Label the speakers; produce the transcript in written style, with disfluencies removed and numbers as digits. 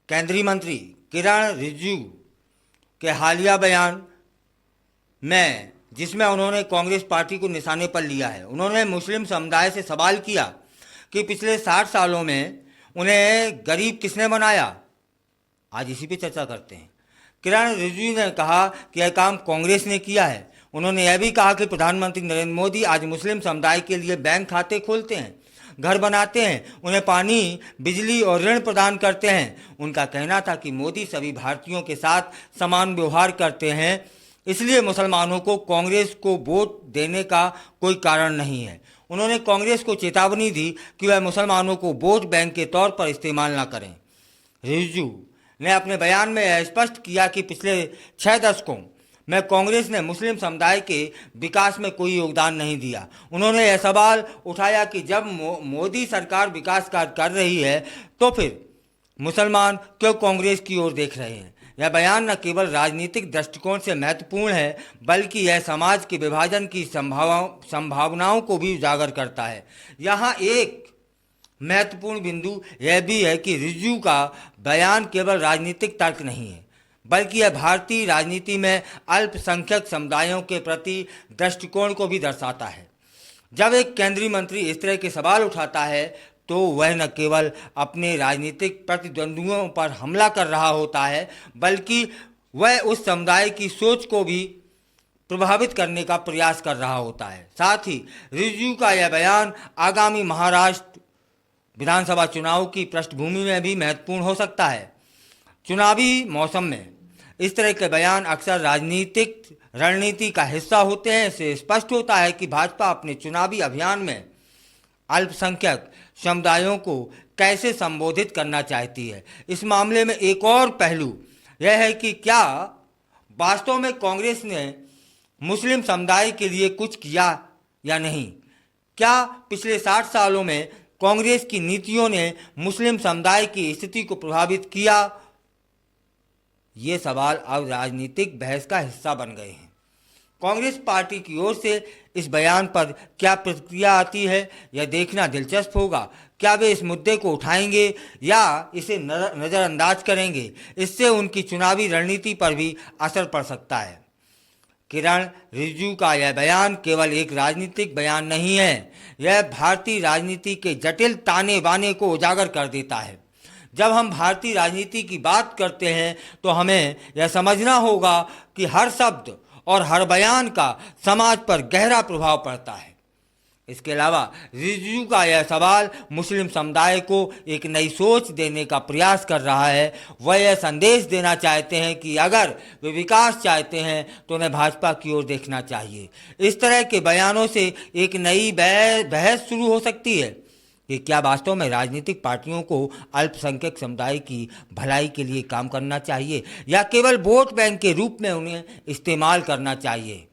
Speaker 1: केंद्रीय मंत्री किरण रिजिजू के हालिया बयान में, जिसमें उन्होंने कांग्रेस पार्टी को निशाने पर लिया है। उन्होंने मुस्लिम समुदाय से सवाल किया कि पिछले 60 सालों में उन्हें गरीब किसने बनाया। आज इसी पे चर्चा करते हैं। किरण रिजिजू ने कहा कि यह काम कांग्रेस ने किया है। उन्होंने यह भी कहा कि प्रधानमंत्री नरेंद्र मोदी आज मुस्लिम समुदाय के लिए बैंक खाते खोलते हैं, घर बनाते हैं, उन्हें पानी, बिजली और ऋण प्रदान करते हैं। उनका कहना था कि मोदी सभी भारतीयों के साथ समान व्यवहार करते हैं, इसलिए मुसलमानों को कांग्रेस को वोट देने का कोई कारण नहीं है। उन्होंने कांग्रेस को चेतावनी दी कि वह मुसलमानों को वोट बैंक के तौर पर इस्तेमाल न करें। रिजिजू ने अपने बयान में यह स्पष्ट किया कि पिछले 6 दशकों में कांग्रेस ने मुस्लिम समुदाय के विकास में कोई योगदान नहीं दिया। उन्होंने यह सवाल उठाया कि जब मोदी सरकार विकास कार्य कर रही है तो फिर मुसलमान क्यों कांग्रेस की ओर देख रहे हैं। यह बयान न केवल राजनीतिक दृष्टिकोण से महत्वपूर्ण है, बल्कि यह समाज के विभाजन की संभावनाओं को भी उजागर करता है। यहाँ एक महत्वपूर्ण बिंदु यह भी है कि रिजिजू का बयान केवल राजनीतिक तर्क नहीं है, बल्कि यह भारतीय राजनीति में अल्पसंख्यक समुदायों के प्रति दृष्टिकोण को भी दर्शाता है। जब एक केंद्रीय मंत्री इस तरह के सवाल उठाता है तो वह न केवल अपने राजनीतिक प्रतिद्वंद्वियों पर हमला कर रहा होता है, बल्कि वह उस समुदाय की सोच को भी प्रभावित करने का प्रयास कर रहा होता है। साथ ही रिजिजू का यह बयान आगामी महाराष्ट्र विधानसभा चुनाव की पृष्ठभूमि में भी महत्वपूर्ण हो सकता है। चुनावी मौसम में इस तरह के बयान अक्सर राजनीतिक रणनीति का हिस्सा होते हैं। इससे स्पष्ट होता है कि भाजपा अपने चुनावी अभियान में अल्पसंख्यक समुदायों को कैसे संबोधित करना चाहती है। इस मामले में एक और पहलू यह है कि क्या वास्तव में कांग्रेस ने मुस्लिम समुदाय के लिए कुछ किया या नहीं। क्या पिछले 60 सालों में कांग्रेस की नीतियों ने मुस्लिम समुदाय की स्थिति को प्रभावित किया। ये सवाल अब राजनीतिक बहस का हिस्सा बन गए हैं। कांग्रेस पार्टी की ओर से इस बयान पर क्या प्रतिक्रिया आती है, यह देखना दिलचस्प होगा। क्या वे इस मुद्दे को उठाएंगे या इसे नज़रअंदाज करेंगे। इससे उनकी चुनावी रणनीति पर भी असर पड़ सकता है। किरण रिजिजू का यह बयान केवल एक राजनीतिक बयान नहीं है, यह भारतीय राजनीति के जटिल ताने बाने को उजागर कर देता है। जब हम भारतीय राजनीति की बात करते हैं तो हमें यह समझना होगा कि हर शब्द और हर बयान का समाज पर गहरा प्रभाव पड़ता है। इसके अलावा रिजिजू का यह सवाल मुस्लिम समुदाय को एक नई सोच देने का प्रयास कर रहा है। वह यह संदेश देना चाहते हैं कि अगर वे विकास चाहते हैं तो उन्हें भाजपा की ओर देखना चाहिए। इस तरह के बयानों से एक नई बहस शुरू हो सकती है कि क्या वास्तव में राजनीतिक पार्टियों को अल्पसंख्यक समुदाय की भलाई के लिए काम करना चाहिए या केवल वोट बैंक के रूप में उन्हें इस्तेमाल करना चाहिए।